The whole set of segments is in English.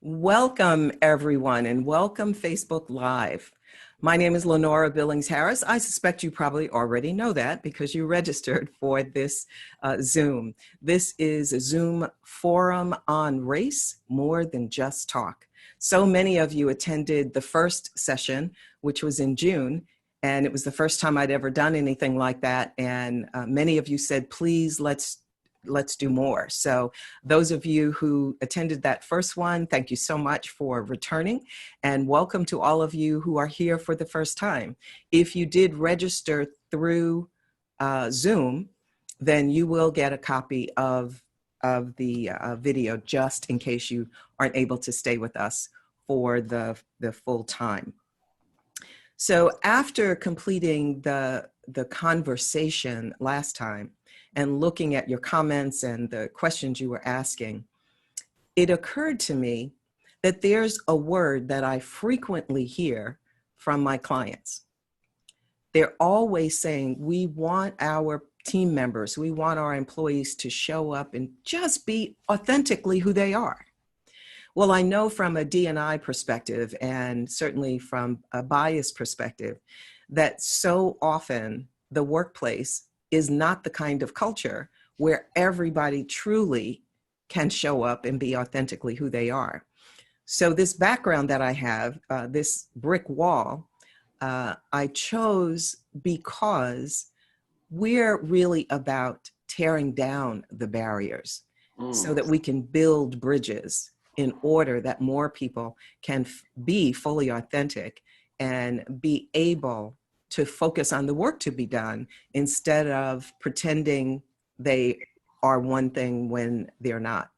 Welcome, everyone, and welcome Facebook Live. My name is Lenora Billings-Harris. I suspect you probably already know that because you registered for this Zoom. This is a Zoom forum on race, more than just talk. So many of you attended the first session, which was in June, and it was the first time I'd ever done anything like that. And many of you said, please, let's do more. So those of you who attended that first one, thank you so much for returning, and welcome to all of you who are here for the first time. If you did register through Zoom, then you will get a copy of the video just in case you aren't able to stay with us for the full time. So after completing the conversation last time, and looking at your comments and the questions you were asking, it occurred to me that there's a word that I frequently hear from my clients. They're always saying, we want our team members, we want our employees to show up and just be authentically who they are. Well, I know from a D&I perspective, and certainly from a bias perspective, that so often the workplace is not the kind of culture where everybody truly can show up and be authentically who they are. So this background that I have, this brick wall, I chose because we're really about tearing down the barriers so that we can build bridges in order that more people can be fully authentic and be able to focus on the work to be done instead of pretending they are one thing when they're not.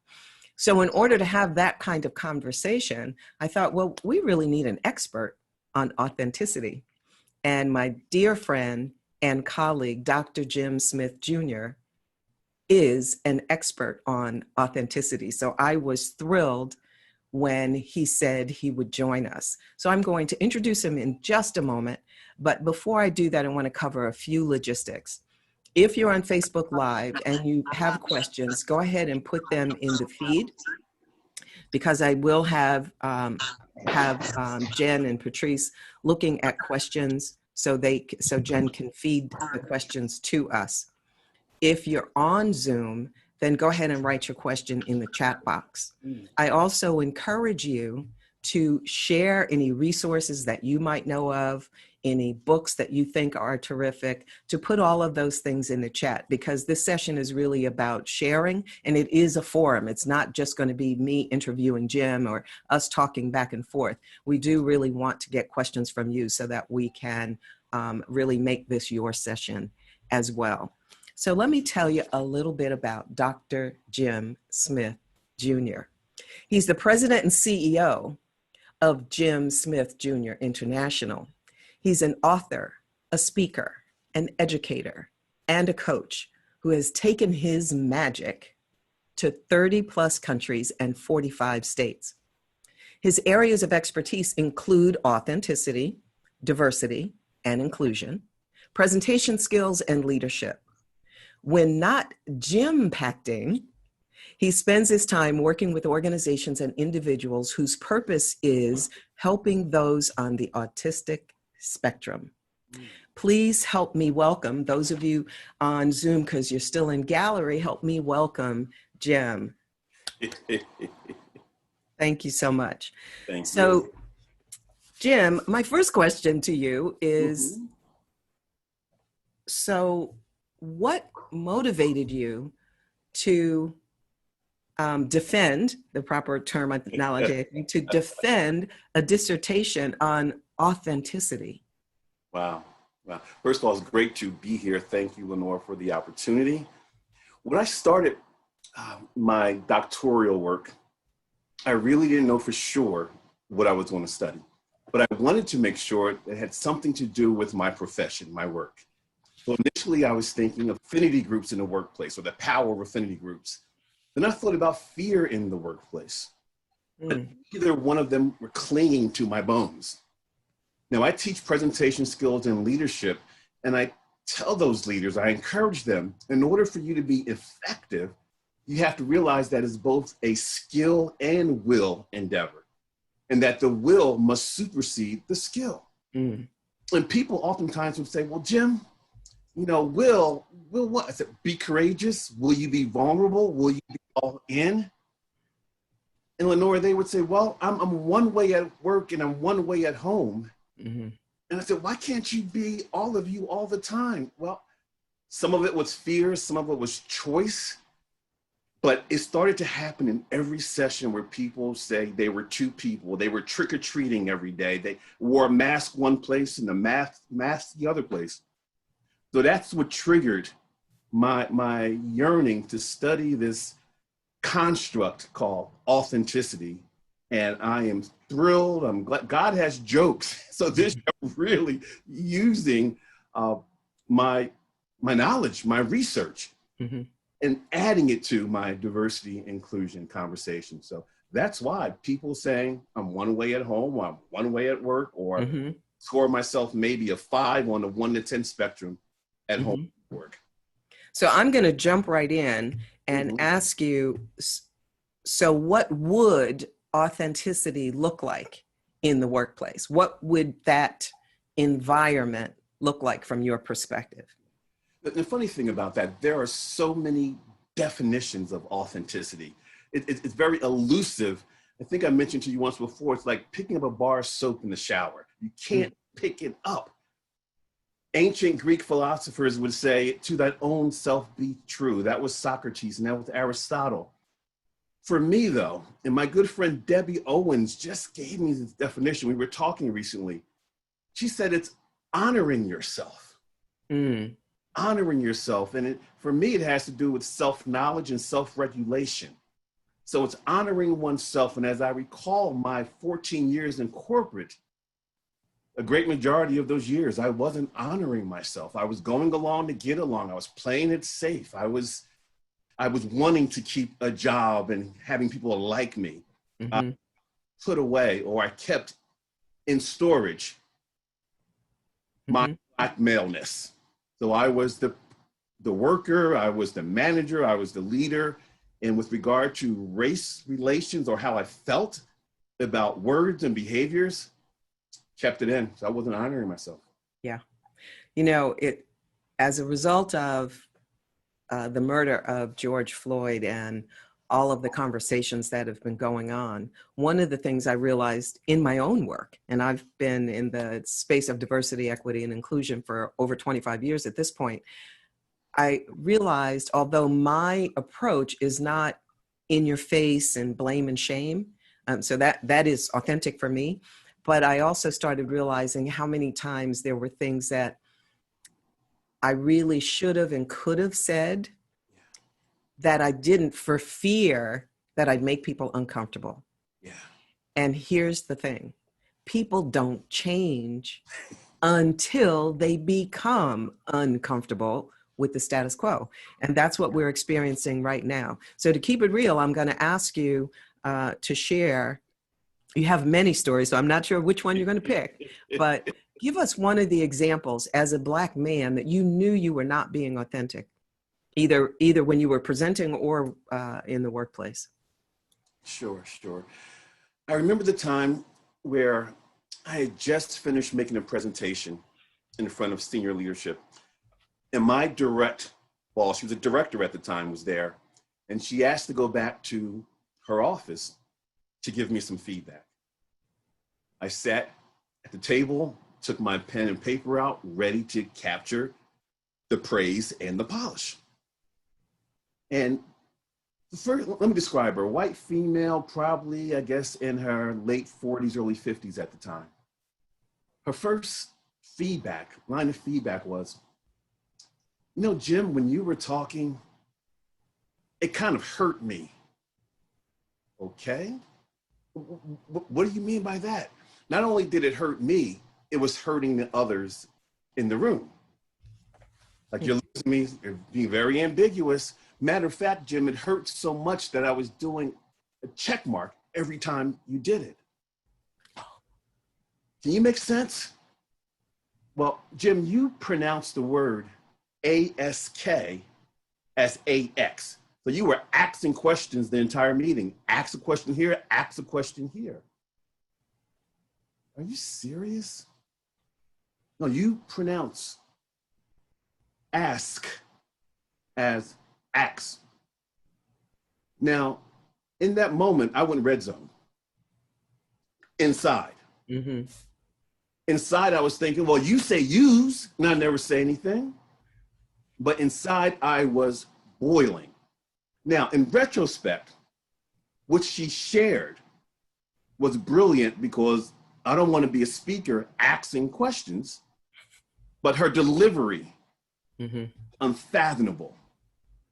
So in order to have that kind of conversation, I thought, well, we really need an expert on authenticity. And my dear friend and colleague, Dr. Jim Smith Jr., is an expert on authenticity. So I was thrilled when he said he would join us. So I'm going to introduce him in just a moment. But before I do that, I want to cover a few logistics. If you're on Facebook Live and you have questions, go ahead and put them in the feed, because I will have Jen and Patrice looking at questions so Jen can feed the questions to us. If you're on Zoom, then go ahead and write your question in the chat box. I also encourage you to share any resources that you might know of, any books that you think are terrific, to put all of those things in the chat, because this session is really about sharing, and it is a forum. It's not just going to be me interviewing Jim or us talking back and forth. We do really want to get questions from you so that we can really make this your session as well. So let me tell you a little bit about Dr. Jim Smith Jr. He's the president and CEO of Jim Smith Jr. International. He's an author, a speaker, an educator, and a coach who has taken his magic to 30 plus countries and 45 states. His areas of expertise include authenticity, diversity, and inclusion, presentation skills, and leadership. When not Jim-pacting, he spends his time working with organizations and individuals whose purpose is helping those on the autistic spectrum. Please help me welcome those of you on Zoom, because you're still in gallery. Help me welcome Jim. Thank you so much. Thank you. So, you. Jim, my first question to you is, so what motivated you to defend, the proper terminology, to defend a dissertation on authenticity? Wow. First of all, it's great to be here. Thank you, Lenora, for the opportunity. When I started my doctoral work, I really didn't know for sure what I was going to study, but I wanted to make sure it had something to do with my profession, my work. So initially, I was thinking of affinity groups in the workplace, or the power of affinity groups. Then I thought about fear in the workplace. But either one of them were clinging to my bones. Now, I teach presentation skills and leadership, and I tell those leaders, I encourage them, in order for you to be effective, you have to realize that it's both a skill and will endeavor, and that the will must supersede the skill. Mm. And people oftentimes would say, well, Jim, will what? I said, be courageous. Will you be vulnerable? Will you be all in? And Lenora, they would say, well, I'm one way at work and I'm one way at home. Mm-hmm. And I said, why can't you be all of you all the time? Well, some of it was fear, some of it was choice, but it started to happen in every session where people say they were two people. They were trick-or-treating every day. They wore a mask one place and a mask the other place. So that's what triggered my yearning to study this construct called authenticity. And I am thrilled. I'm glad God has jokes. So this is really using my knowledge, my research, mm-hmm. and adding it to my diversity inclusion conversation. So that's why people saying I'm one way at home, or I'm one way at work, or mm-hmm. score myself maybe a 5 on the 1 to 10 spectrum at mm-hmm. home work. So I'm going to jump right in and mm-hmm. ask you, so what would authenticity look like in the workplace? What would that environment look like from your perspective? The funny thing about that, there are so many definitions of authenticity. It's very elusive. I think I mentioned to you once before, it's like picking up a bar of soap in the shower. You can't pick it up. Ancient Greek philosophers would say, to thy own self be true. That was Socrates, and that was Aristotle. For me, though, and my good friend Debbie Owens just gave me this definition. We were talking recently. She said it's honoring yourself. Mm. Honoring yourself. And for me, it has to do with self-knowledge and self-regulation. So it's honoring oneself. And as I recall my 14 years in corporate, a great majority of those years, I wasn't honoring myself. I was going along to get along. I was playing it safe. I was wanting to keep a job and having people like me. Mm-hmm. I put away, or I kept in storage, my mm-hmm. Black maleness. So I was the worker, I was the manager, I was the leader. And with regard to race relations or how I felt about words and behaviors, kept it in. So I wasn't honoring myself. Yeah. As a result of the murder of George Floyd and all of the conversations that have been going on, one of the things I realized in my own work, and I've been in the space of diversity, equity, and inclusion for over 25 years at this point, I realized, although my approach is not in your face and blame and shame, so that is authentic for me, but I also started realizing how many times there were things that I really should have and could have said that I didn't, for fear that I'd make people uncomfortable. Yeah. And here's the thing. People don't change until they become uncomfortable with the status quo. And that's what we're experiencing right now. So to keep it real, I'm going to ask you to share. You have many stories, so I'm not sure which one you're going to pick, but give us one of the examples as a Black man that you knew you were not being authentic, either when you were presenting or in the workplace. Sure. I remember the time where I had just finished making a presentation in front of senior leadership, and my direct boss, she was a director at the time, was there, and she asked to go back to her office to give me some feedback. I sat at the table, took my pen and paper out, ready to capture the praise and the polish. And first, let me describe her. White female, probably, I guess, in her late 40s, early 50s at the time. Her first line of feedback was, Jim, when you were talking, it kind of hurt me. Okay? What do you mean by that? Not only did it hurt me, it was hurting the others in the room. Like, you're listening to me, you're being very ambiguous. Matter of fact, Jim, it hurt so much that I was doing a check mark every time you did it. Can you make sense? Well, Jim, you pronounce the word ASK as AX. So you were asking questions the entire meeting. Ask a question here, ask a question here. Are you serious? No, you pronounce ask as ax. Now, in that moment, I went red zone. Inside. Mm-hmm. Inside, I was thinking, well, you say use, and I never say anything. But inside, I was boiling. Now, in retrospect, what she shared was brilliant because I don't want to be a speaker asking questions, but her delivery, unfathomable.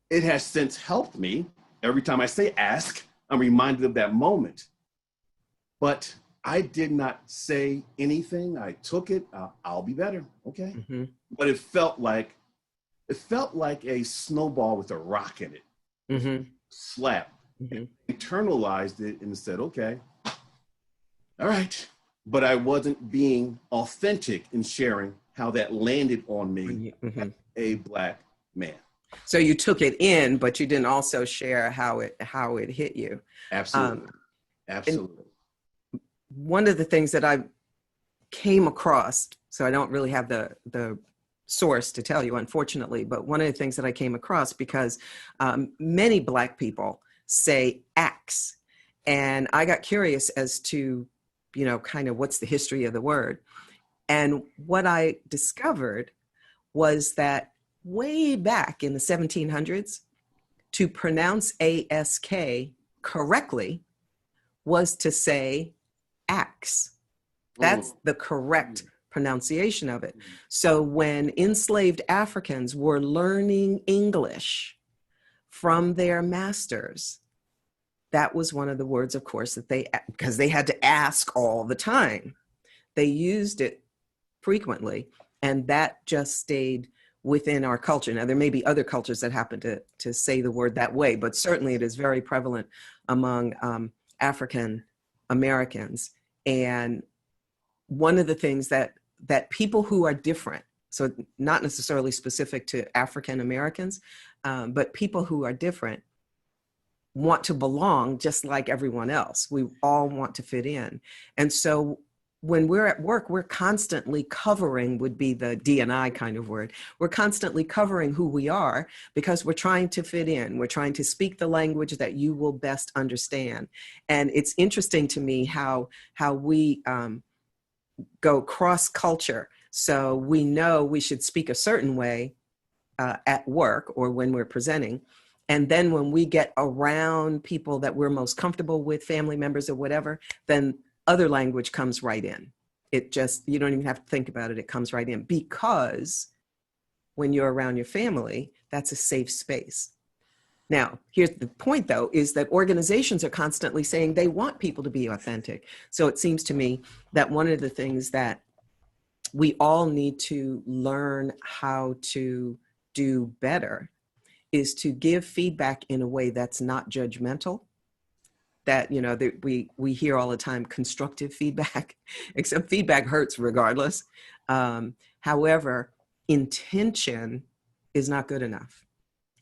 It has since helped me. Every time I say ask, I'm reminded of that moment. But I did not say anything. I took it. I'll be better. Okay. Mm-hmm. But it felt like a snowball with a rock in it. Mm-hmm. Slap. Mm-hmm. Internalized it and said, okay, all right. But I wasn't being authentic in sharing how that landed on me, as a Black man. So you took it in, but you didn't also share how it hit you. Absolutely. Absolutely. One of the things that I came across, so I don't really have the source to tell you, unfortunately, but one of the things that I came across, because many Black people say axe, and I got curious as to, kind of what's the history of the word. And what I discovered was that way back in the 1700s, to pronounce ASK correctly was to say axe. That's the correct pronunciation of it. So when enslaved Africans were learning English from their masters, that was one of the words, of course, that because they had to ask all the time, they used it frequently, and that just stayed within our culture. Now, there may be other cultures that happen to say the word that way, but certainly it is very prevalent among African Americans. And one of the things that people who are different, so not necessarily specific to African Americans, but people who are different want to belong just like everyone else. We all want to fit in. And so when we're at work, we're constantly covering, would be the D&I kind of word. We're constantly covering who we are because we're trying to fit in. We're trying to speak the language that you will best understand. And it's interesting to me how we go cross culture. So we know we should speak a certain way at work or when we're presenting. And then when we get around people that we're most comfortable with, family members or whatever, then other language comes right in. It just, you don't even have to think about it. It comes right in, because when you're around your family, that's a safe space. Now, here's the point, though, is that organizations are constantly saying they want people to be authentic. So it seems to me that one of the things that we all need to learn how to do better is to give feedback in a way that's not judgmental. That, that we hear all the time, constructive feedback, except feedback hurts regardless. However, intention is not good enough.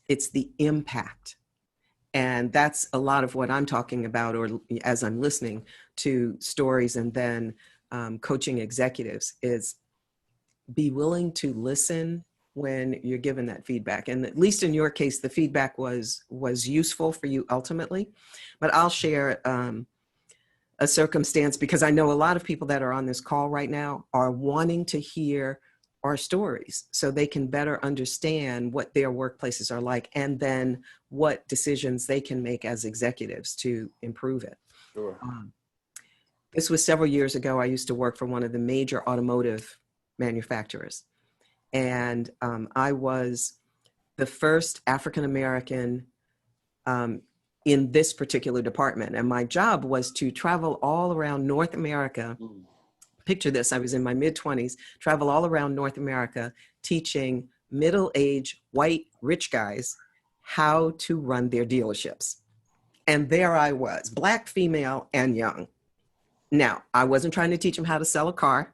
It's the impact. And that's a lot of what I'm talking about, or as I'm listening to stories and then coaching executives, is be willing to listen when you're given that feedback. And at least in your case, the feedback was useful for you ultimately. But I'll share a circumstance, because I know a lot of people that are on this call right now are wanting to hear our stories so they can better understand what their workplaces are like, and then what decisions they can make as executives to improve it. Sure. This was several years ago. I used to work for one of the major automotive manufacturers. And I was the first African-American in this particular department. And my job was to travel all around North America. Picture this, I was in my mid-20s, travel all around North America, teaching middle-aged, white, rich guys how to run their dealerships. And there I was, Black, female, and young. Now, I wasn't trying to teach them how to sell a car,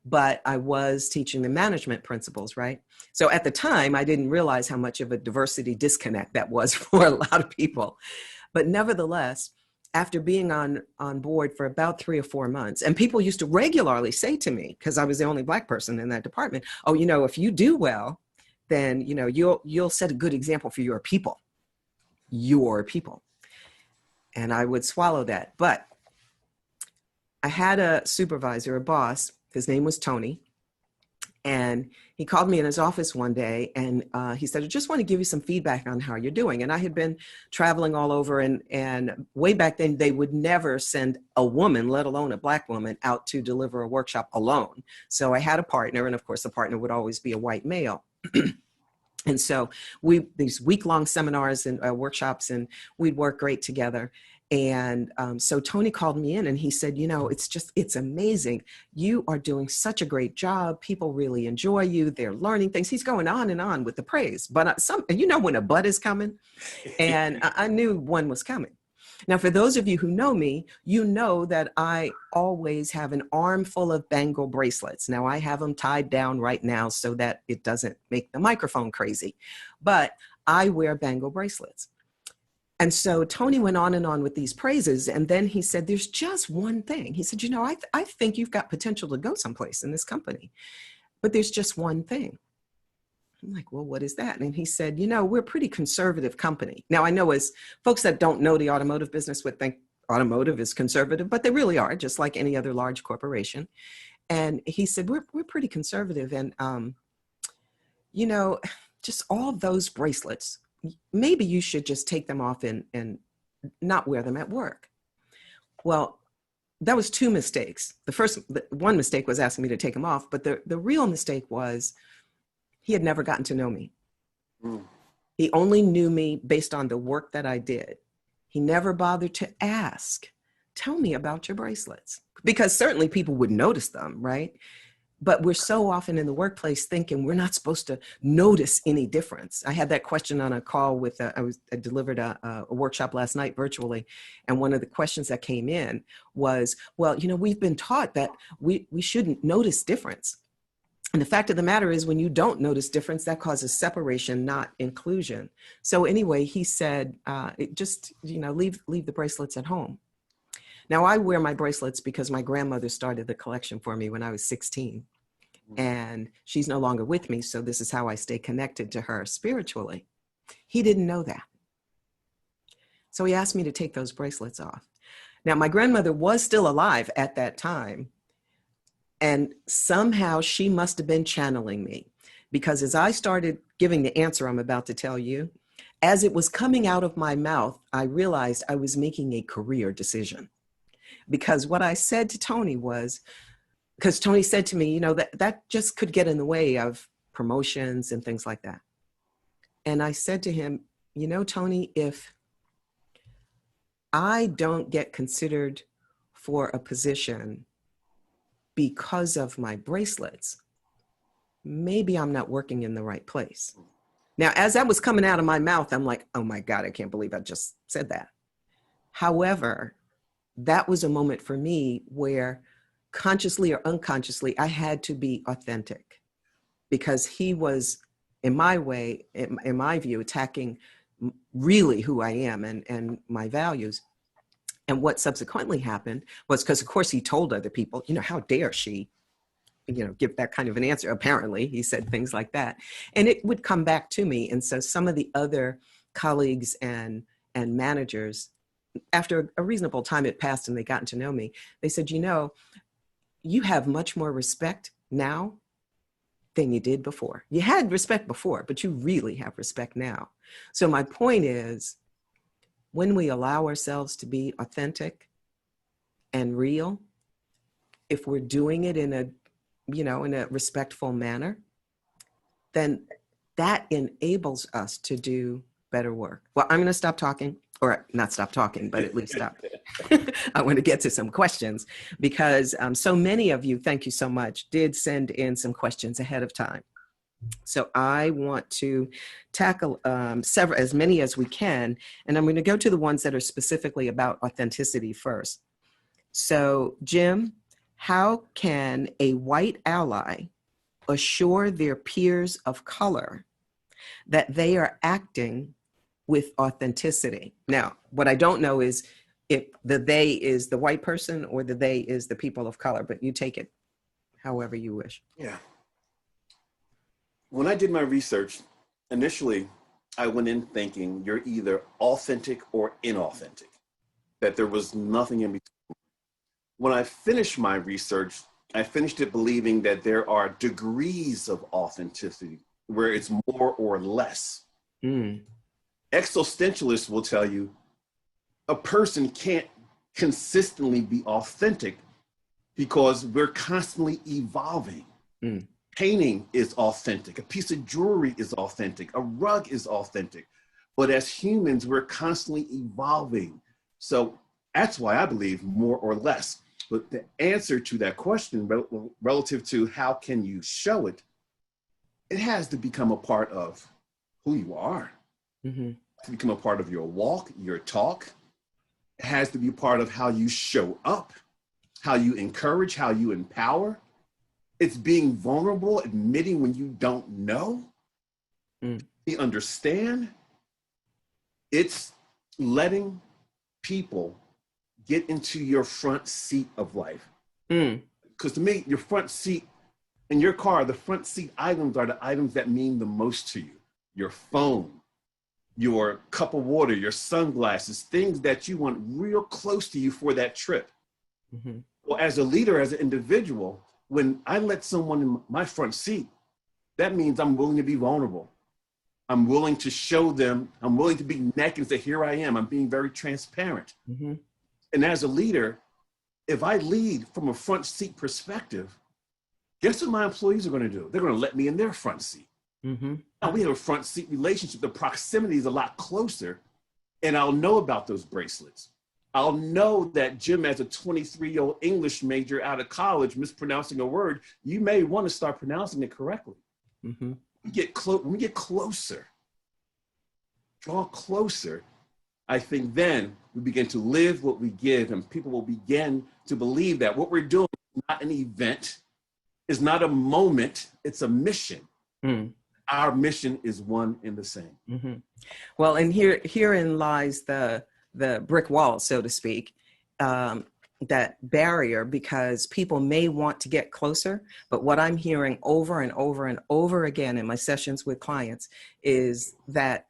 but I was teaching the management principles, right? So at the time, I didn't realize how much of a diversity disconnect that was for a lot of people. But nevertheless, after being on board for about 3 or 4 months, and people used to regularly say to me, because I was the only Black person in that department, oh, if you do well, then, you'll set a good example for your people. And I would swallow that. But I had a supervisor, a boss, his name was Tony. And he called me in his office one day and he said, I just want to give you some feedback on how you're doing. And I had been traveling all over and way back then, they would never send a woman, let alone a Black woman, out to deliver a workshop alone. So I had a partner, and of course the partner would always be a white male. And so these week-long seminars and workshops, and we'd work great together. And so Tony called me in and he said, it's amazing. You are doing such a great job. People really enjoy you. They're learning things. He's going on and on with the praise. But when a but is coming, and I knew one was coming. Now, for those of you who know me, you know that I always have an armful of bangle bracelets. Now, I have them tied down right now so that it doesn't make the microphone crazy. But I wear bangle bracelets. And so Tony went on and on with these praises. And then he said, there's just one thing. He said, I think you've got potential to go someplace in this company, but there's just one thing. I'm like, well, what is that? And he said, we're a pretty conservative company. Now, I know as folks that don't know the automotive business would think automotive is conservative, but they really are, just like any other large corporation. And he said, we're pretty conservative. And, just all those bracelets, maybe you should just take them off and not wear them at work. Well, that was 2 mistakes. One mistake was asking me to take them off, but the real mistake was he had never gotten to know me. He only knew me based on the work that I did. He never bothered to ask, tell me about your bracelets, because certainly people would notice them, right? But we're so often in the workplace thinking we're not supposed to notice any difference. I had that question on a call with, I delivered a workshop last night virtually. And one of the questions that came in was, well, we've been taught that we shouldn't notice difference. And the fact of the matter is when you don't notice difference, that causes separation, not inclusion. So anyway, he said, leave the bracelets at home. Now I wear my bracelets because my grandmother started the collection for me when I was 16 and she's no longer with me. So this is how I stay connected to her spiritually. He didn't know that. So he asked me to take those bracelets off. Now my grandmother was still alive at that time. And somehow she must have been channeling me, because as I started giving the answer I'm about to tell you, as it was coming out of my mouth, I realized I was making a career decision. Because what I said to Tony was, because Tony said to me, that just could get in the way of promotions and things like that. And I said to him, Tony, if I don't get considered for a position because of my bracelets, maybe I'm not working in the right place. Now, as that was coming out of my mouth, I'm like, oh my God, I can't believe I just said that. However, that was a moment for me where consciously or unconsciously, I had to be authentic, because he was, in my way, in my view, attacking really who I am and my values. And what subsequently happened was, because of course he told other people, how dare she, give that kind of an answer. Apparently he said things like that, and it would come back to me. And so some of the other colleagues and managers, after a reasonable time had passed and they gotten to know me, they said, you have much more respect now than you did before. You had respect before, but you really have respect now. So my point is, when we allow ourselves to be authentic and real, if we're doing it in a respectful manner, then that enables us to do better work. Well, I'm going to stop talking, or not stop talking, but at least stop. I want to get to some questions, because so many of you, thank you so much, did send in some questions ahead of time. So I want to tackle as many as we can, and I'm going to go to the ones that are specifically about authenticity first. So Jim, How can a white ally assure their peers of color that they are acting with authenticity? Now, what I don't know is if the they is the white person or the they is the people of color, but you take it however you wish. Yeah. When I did my research, initially, I went in thinking you're either authentic or inauthentic, that there was nothing in between. When I finished my research, I finished it believing that there are degrees of authenticity where it's more or less. Existentialists will tell you a person can't consistently be authentic because we're constantly evolving. Painting is authentic. A piece of jewelry is authentic. A rug is authentic. But as humans, we're constantly evolving. So that's why I believe more or less. But the answer to that question relative to how can you show it, it has to become a part of who you are. To become a part of your walk, your talk. It has to be part of how you show up, how you encourage, how you empower. It's being vulnerable, admitting when you don't know. You understand. It's letting people get into your front seat of life. Because to me, your front seat in your car, the front seat items are the items that mean the most to you. Your phone, your cup of water, your sunglasses, things that you want real close to you for that trip. Well, as a leader, as an individual, when I let someone in my front seat, that means I'm willing to be vulnerable. I'm willing to show them, I'm willing to be naked and say, here I am. I'm being very transparent. And as a leader, if I lead from a front seat perspective, guess what my employees are going to do? They're going to let me in their front seat. Now we have a front seat relationship. The proximity is a lot closer, and I'll know about those bracelets. I'll know that Jim, as a 23-year-old English major out of college, mispronouncing a word, you may want to start pronouncing it correctly. When we get closer, draw closer, I think then we begin to live what we give, and people will begin to believe that what we're doing is not an event, is not a moment, it's a mission. Our mission is one and the same. Well, and herein lies the brick wall, so to speak, that barrier, because people may want to get closer, but what I'm hearing over and over and over again in my sessions with clients is that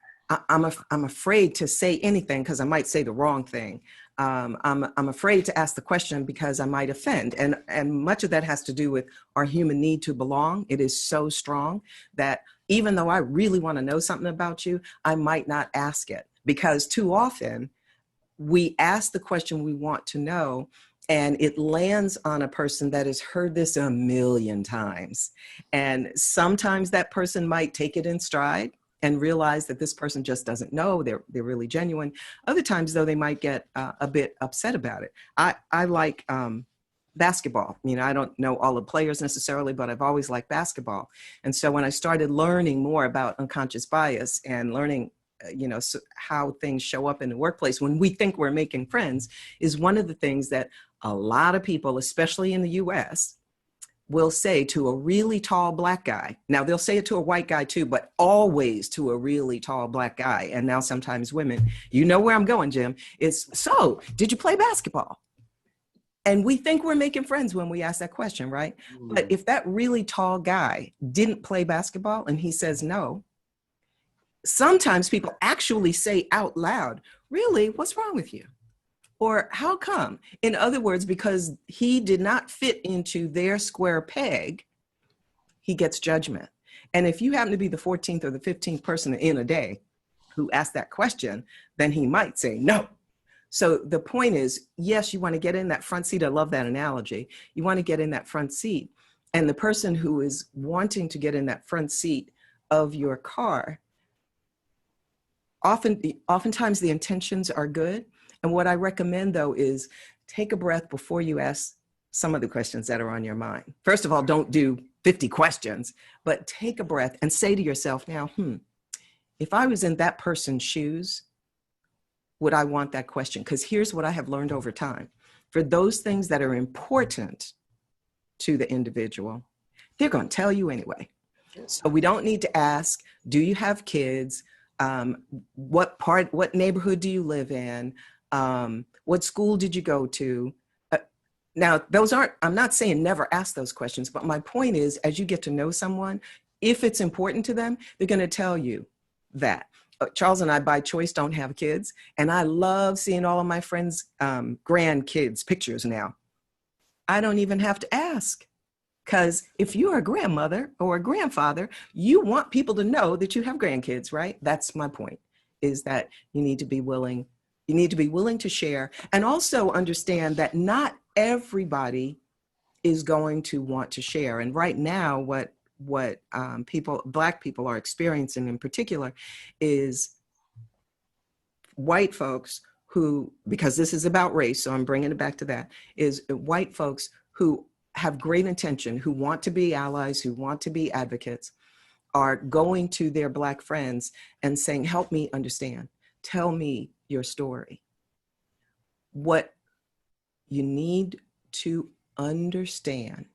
I'm afraid to say anything because I might say the wrong thing. I'm afraid to ask the question because I might offend. And much of that has to do with our human need to belong. It is so strong that even though I really want to know something about you, I might not ask it, because too often we ask the question we want to know and it lands on a person that has heard this a million times. And sometimes that person might take it in stride and realize that this person just doesn't know, they're really genuine. Other times, though, they might get a bit upset about it. I like basketball. You know, I don't know all the players necessarily, but I've always liked basketball. And so when I started learning more about unconscious bias and learning, how things show up in the workplace when we think we're making friends, is one of the things that a lot of people, especially in the US, will say to a really tall black guy. Now they'll say it to a white guy too, but always to a really tall black guy. And now sometimes women, you know where I'm going, Jim. It's, so did you play basketball? And we think we're making friends when we ask that question, right? But if that really tall guy didn't play basketball and he says no, sometimes people actually say out loud, really, what's wrong with you? Or how come? In other words, because he did not fit into their square peg, he gets judgment. And if you happen to be the 14th or the 15th person in a day who asked that question, then he might say no. So the point is, yes, you want to get in that front seat. I love that analogy. You want to get in that front seat. And the person who is wanting to get in that front seat of your car, oftentimes the intentions are good. And what I recommend, though, is take a breath before you ask some of the questions that are on your mind. First of all, don't do 50 questions, but take a breath and say to yourself now, if I was in that person's shoes, would I want that question? Because here's what I have learned over time. For those things that are important to the individual, they're going to tell you anyway. So we don't need to ask, do you have kids? What neighborhood do you live in? What school did you go to? Now, I'm not saying never ask those questions, but my point is, as you get to know someone, if it's important to them, they're going to tell you that. Charles and I, by choice, don't have kids. And I love seeing all of my friends' grandkids' pictures now. I don't even have to ask. Because if you're a grandmother or a grandfather, you want people to know that you have grandkids, right? That's my point, is that you need to be willing to share, and also understand that not everybody is going to want to share. And right now, what Black people are experiencing in particular is white folks who, because this is about race, so I'm bringing it back to that, is white folks who have great intention, who want to be allies, who want to be advocates, are going to their Black friends and saying, help me understand, tell me your story. What you need to understand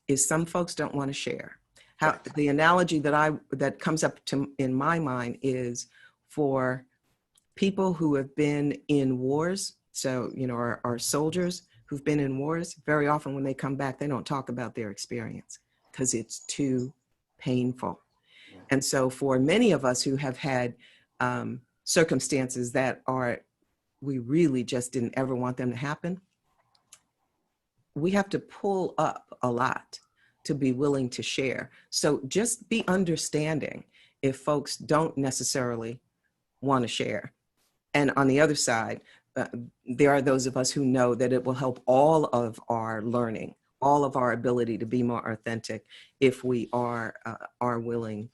is some folks don't want to share. The analogy that comes up in my mind is for people who have been in wars, so, our soldiers who've been in wars, very often when they come back, they don't talk about their experience because it's too painful. And so for many of us who have had circumstances that we really just didn't ever want them to happen, we have to pull up a lot to be willing to share. So just be understanding if folks don't necessarily want to share. And on the other side, there are those of us who know that it will help all of our learning, all of our ability to be more authentic if we are willing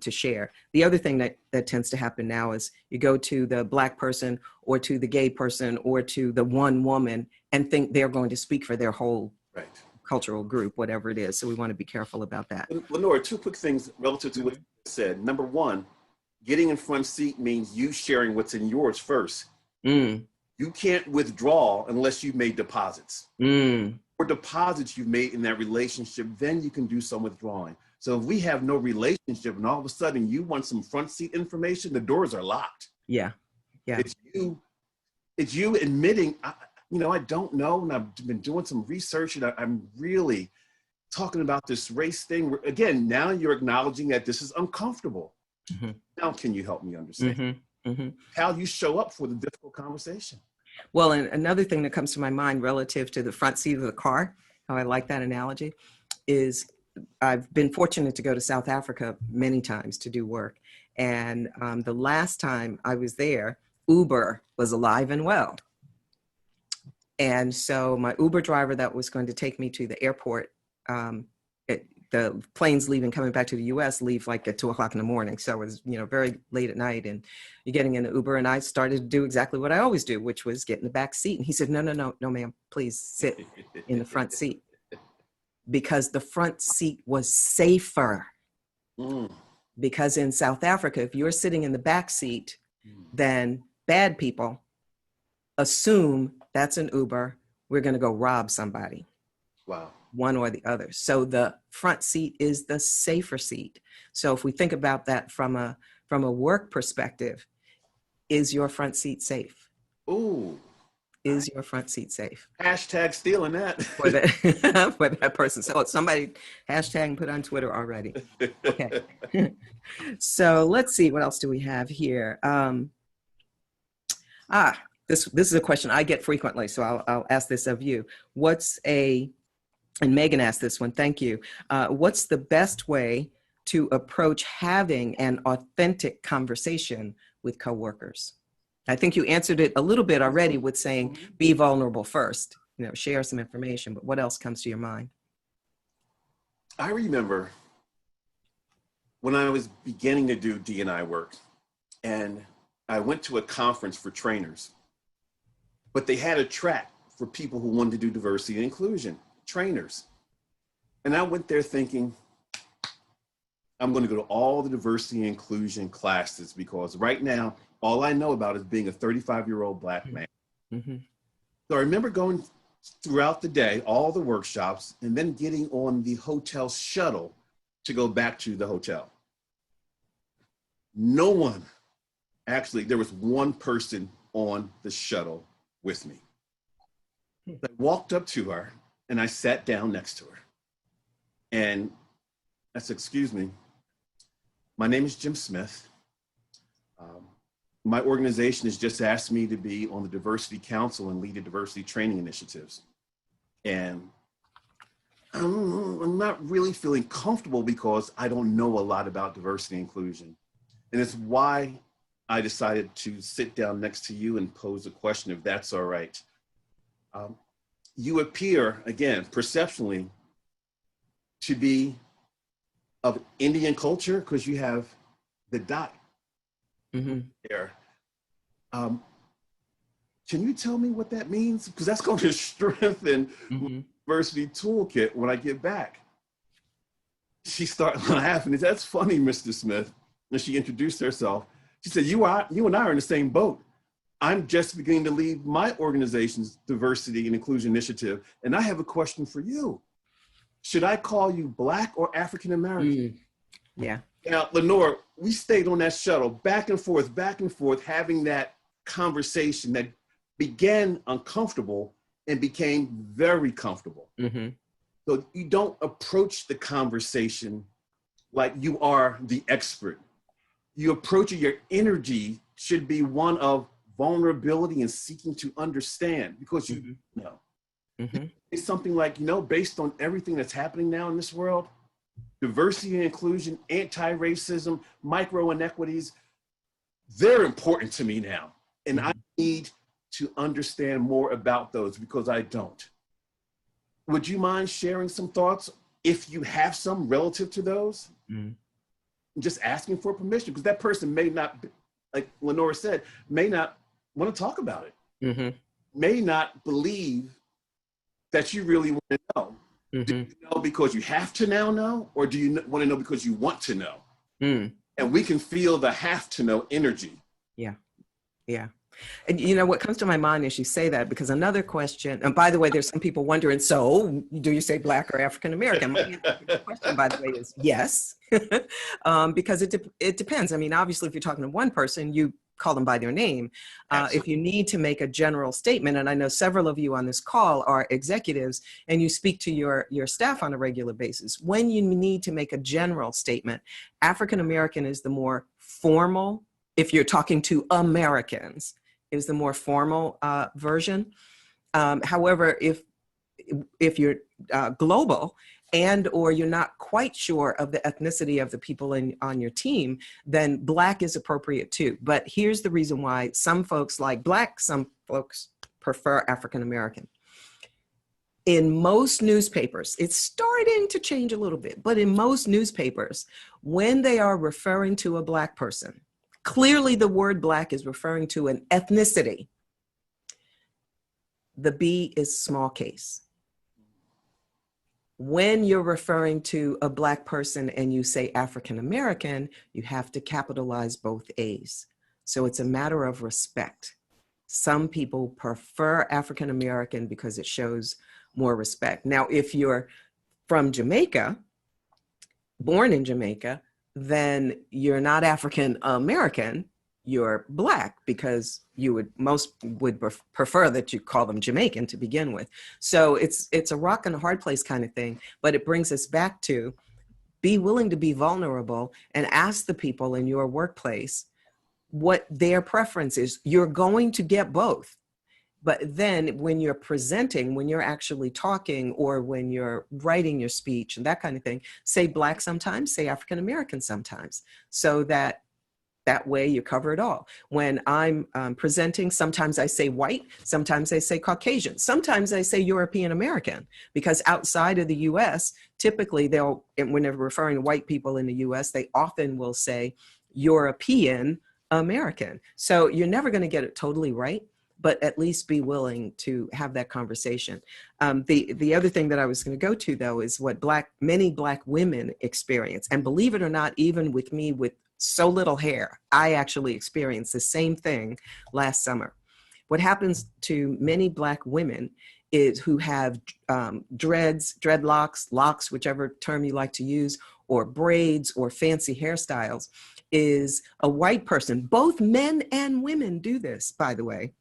to share. The other thing that tends to happen now is you go to the Black person or to the gay person or to the one woman and think they're going to speak for their whole cultural group, whatever it is. So we want to be careful about that. Lenora, two quick things relative to what you said. Number one, getting in front seat means you sharing what's in yours first. You can't withdraw unless you've made deposits. Or deposits you've made in that relationship, then you can do some withdrawing. So if we have no relationship and all of a sudden you want some front seat information, the doors are locked. Yeah. It's you admitting, I don't know, and I've been doing some research and I'm really talking about this race thing. Again, now you're acknowledging that this is uncomfortable. Now can you help me understand how you show up for the difficult conversation? Well, and another thing that comes to my mind relative to the front seat of the car, how I like that analogy, is I've been fortunate to go to South Africa many times to do work. And the last time I was there, Uber was alive and well. And so my Uber driver that was going to take me to the airport, the planes leaving, coming back to the US leave like at 2:00 in the morning. So it was, very late at night and you're getting in the Uber, and I started to do exactly what I always do, which was get in the back seat. And he said, no, ma'am, please sit in the front seat, because the front seat was safer. Because in South Africa, if you're sitting in the back seat, then bad people assume that's an Uber. We're going to go rob somebody. Wow. One or the other. So the front seat is the safer seat. So if we think about that from a work perspective, is your front seat safe? Ooh. Is your front seat safe? Hashtag stealing that. For that person. So somebody hashtag and put on Twitter already. Okay. So let's see, what else do we have here? This is a question I get frequently, so I'll ask this of you. And Megan asked this one, thank you. What's the best way to approach having an authentic conversation with coworkers? I think you answered it a little bit already with saying, be vulnerable first, share some information, but what else comes to your mind? I remember when I was beginning to do D&I work, and I went to a conference for trainers, but they had a track for people who wanted to do diversity and inclusion, trainers. And I went there thinking, I'm going to go to all the diversity and inclusion classes, because right now, all I know about is being a 35-year-old Black man. So I remember going throughout the day, all the workshops, and then getting on the hotel shuttle to go back to the hotel. No one, actually, there was one person on the shuttle with me. I walked up to her and I sat down next to her. And I said, excuse me, my name is Jim Smith. My organization has just asked me to be on the Diversity Council and lead the diversity training initiatives. And I'm not really feeling comfortable because I don't know a lot about diversity and inclusion. And it's why I decided to sit down next to you and pose a question, if that's all right. You appear, again, perceptually, to be of Indian culture because you have the dot there. Can you tell me what that means? Because that's going to strengthen my diversity toolkit when I get back. She started laughing. That's funny, Mr. Smith. And she introduced herself. She said, you and I are in the same boat. I'm just beginning to lead my organization's diversity and inclusion initiative. And I have a question for you. Should I call you Black or African American? Yeah. Now, Lenora, we stayed on that shuttle back and forth, having that conversation that began uncomfortable and became very comfortable. So you don't approach the conversation like you are the expert. You approach it, your energy should be one of vulnerability and seeking to understand because you know. It's something like, based on everything that's happening now in this world, diversity and inclusion, anti-racism, micro inequities, they're important to me now. And I need to understand more about those because I don't. Would you mind sharing some thoughts, if you have some relative to those? Just asking for permission, because that person may not, like Lenora said, may not want to talk about it, may not believe that you really want to know. Do you know because you have to now know, or do you want to know because you want to know? And we can feel the have to know energy. Yeah. And what comes to my mind as you say that, because another question, and by the way, there's some people wondering, so do you say Black or African American? My answer to the question, by the way, is yes, because it depends. I mean, obviously, if you're talking to one person, you call them by their name. If you need to make a general statement, and I know several of you on this call are executives, and you speak to your staff on a regular basis, when you need to make a general statement, African American is the more formal, if you're talking to Americans, is the more formal version. However, if you're global and or you're not quite sure of the ethnicity of the people on your team, then Black is appropriate too. But here's the reason why some folks like Black, some folks prefer African American. In most newspapers, it's starting to change a little bit, but in most newspapers, when they are referring to a Black person, clearly the word Black is referring to an ethnicity. The B is small case. When you're referring to a Black person and you say African American, you have to capitalize both A's. So it's a matter of respect. Some people prefer African American because it shows more respect. Now, if you're from Jamaica, born in Jamaica, then you're not African American, you're Black, because most would prefer that you call them Jamaican to begin with. So it's a rock and a hard place kind of thing, but it brings us back to be willing to be vulnerable and ask the people in your workplace what their preference is. You're going to get both. But then when you're presenting, when you're actually talking, or when you're writing your speech and that kind of thing, say Black sometimes, say African American sometimes, so that way you cover it all. When I'm presenting, sometimes I say white, sometimes I say Caucasian, sometimes I say European American, because outside of the US, typically when they're referring to white people in the US, they often will say European American. So you're never going to get it totally right, but at least be willing to have that conversation. The other thing that I was going to go to, though, is what many Black women experience. And believe it or not, even with me with so little hair, I actually experienced the same thing last summer. What happens to many Black women is who have dreads, dreadlocks, locks, whichever term you like to use, or braids or fancy hairstyles, is a white person. Both men and women do this, by the way,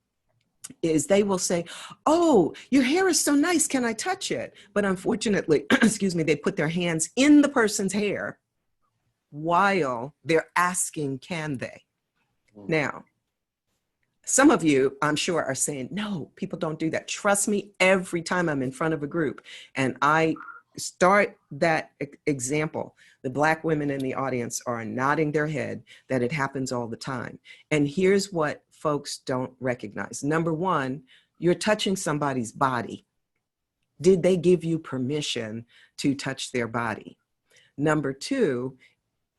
is they will say, oh, your hair is so nice, can I touch it? But unfortunately, excuse me, they put their hands in the person's hair while they're asking, can they? Now, some of you, I'm sure, are saying, no, people don't do that. Trust me, every time I'm in front of a group and I start that example, the Black women in the audience are nodding their head that it happens all the time. And here's what folks don't recognize. Number one, you're touching somebody's body. Did they give you permission to touch their body? Number two,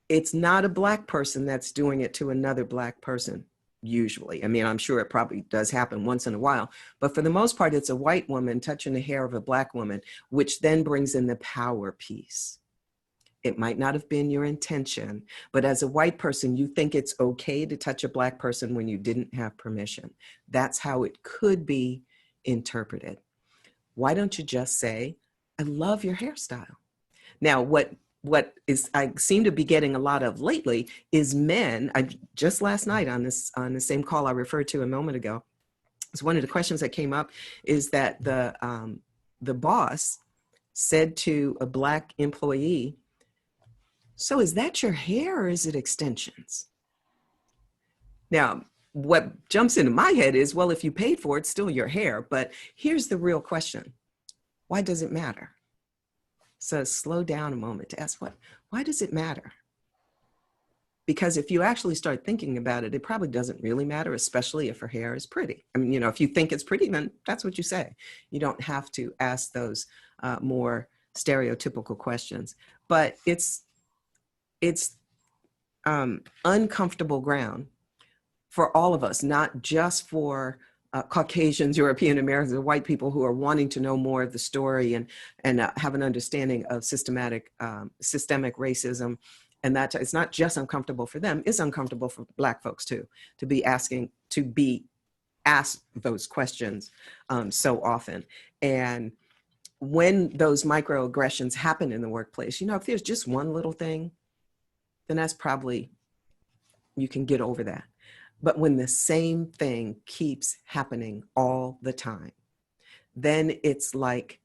it's not a Black person that's doing it to another Black person. Usually. I mean, I'm sure it probably does happen once in a while, but for the most part, it's a white woman touching the hair of a Black woman, which then brings in the power piece. It might not have been your intention, but as a white person, you think it's okay to touch a Black person when you didn't have permission. That's how it could be interpreted. Why don't you just say, I love your hairstyle? Now, what is I seem to be getting a lot of lately is men. Just last night on the same call I referred to a moment ago, it's one of the questions that came up is that the boss said to a Black employee, so is that your hair or is it extensions? Now, what jumps into my head is, well, if you paid for it, it's still your hair. But here's the real question. Why does it matter? So slow down a moment to ask, why does it matter? Because if you actually start thinking about it, it probably doesn't really matter, especially if her hair is pretty. I mean, if you think it's pretty, then that's what you say. You don't have to ask those more stereotypical questions. But it's uncomfortable ground for all of us, not just for Caucasians, European Americans, or white people who are wanting to know more of the story and have an understanding of systemic racism. And that it's not just uncomfortable for them, it's uncomfortable for Black folks too, to be asked those questions so often. And when those microaggressions happen in the workplace, if there's just one little thing, then that's probably, you can get over that. But when the same thing keeps happening all the time, then it's like,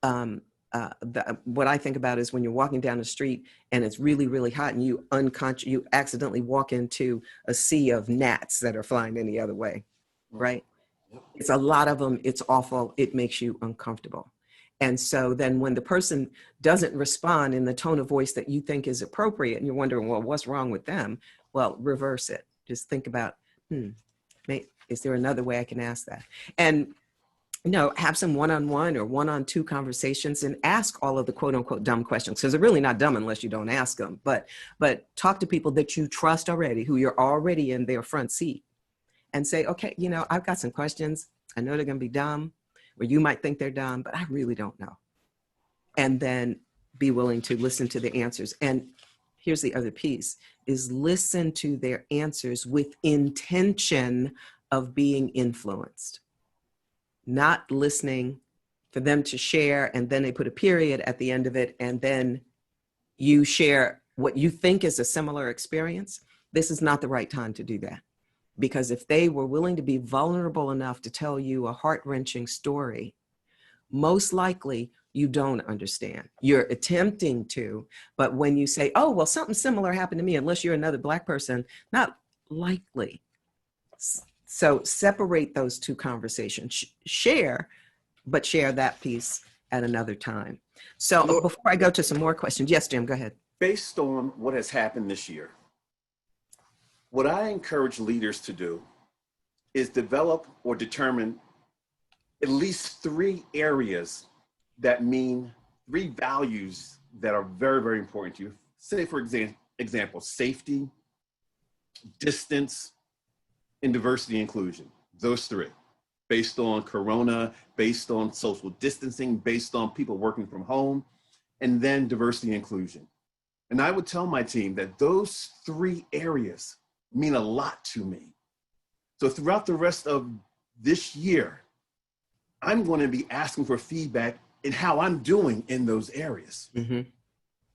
what I think about is when you're walking down the street and it's really, really hot and you accidentally walk into a sea of gnats that are flying any other way, right? It's a lot of them, it's awful, it makes you uncomfortable. And so then when the person doesn't respond in the tone of voice that you think is appropriate and you're wondering, well, what's wrong with them? Well, reverse it. Just think about, is there another way I can ask that? And, have some one-on-one or one-on-two conversations and ask all of the quote unquote dumb questions, because they're really not dumb unless you don't ask them, but talk to people that you trust already, who you're already in their front seat, and say, okay, I've got some questions. I know they're going to be dumb, or you might think they're dumb, but I really don't know. And then be willing to listen to the answers. And here's the other piece, is listen to their answers with intention of being influenced. Not listening for them to share and then they put a period at the end of it and then you share what you think is a similar experience. This is not the right time to do that. Because if they were willing to be vulnerable enough to tell you a heart-wrenching story, most likely you don't understand. You're attempting to, but when you say, oh, well, something similar happened to me, unless you're another Black person, not likely. So separate those two conversations. Share, but share that piece at another time. So before I go to some more questions, yes, Jim, go ahead. Based on what has happened this year, what I encourage leaders to do is develop or determine at least 3 areas that mean 3 values that are very, very important to you. Say, for example, safety, distance, and diversity inclusion. Those 3, based on Corona, based on social distancing, based on people working from home, and then diversity inclusion. And I would tell my team that those 3 areas mean a lot to me. So throughout the rest of this year, I'm going to be asking for feedback in how I'm doing in those areas. Mm-hmm.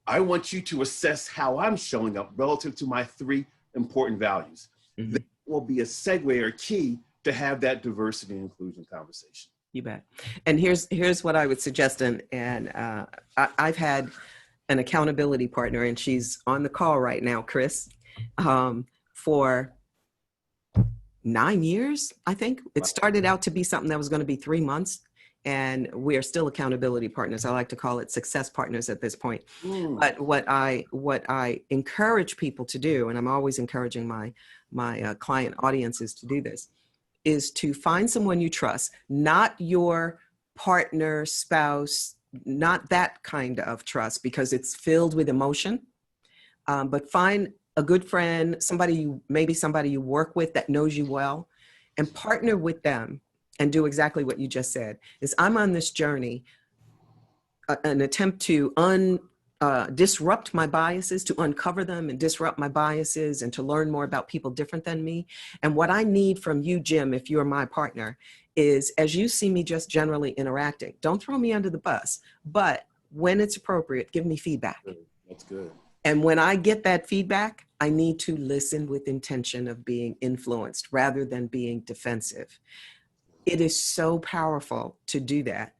I want you to assess how I'm showing up relative to my 3 important values. Mm-hmm. That will be a segue or key to have that diversity and inclusion conversation. You bet. And here's what I would suggest. I've had an accountability partner, and she's on the call right now, Chris, for 9 years, I think. It started out to be something that was going to be 3 months, and we are still accountability partners. I like to call it success partners at this point. But what I encourage people to do, and I'm always encouraging my client audiences to do this, is to find someone you trust, not your partner, spouse, not that kind of trust, because it's filled with emotion, but find a good friend, maybe somebody you work with that knows you well, and partner with them and do exactly what you just said. Is I'm on this journey, an attempt to disrupt my biases, to uncover them and disrupt my biases, and to learn more about people different than me. And what I need from you, Jim, if you're my partner, is as you see me just generally interacting, don't throw me under the bus, but when it's appropriate, give me feedback. That's good. And when I get that feedback, I need to listen with intention of being influenced rather than being defensive. It is so powerful to do that.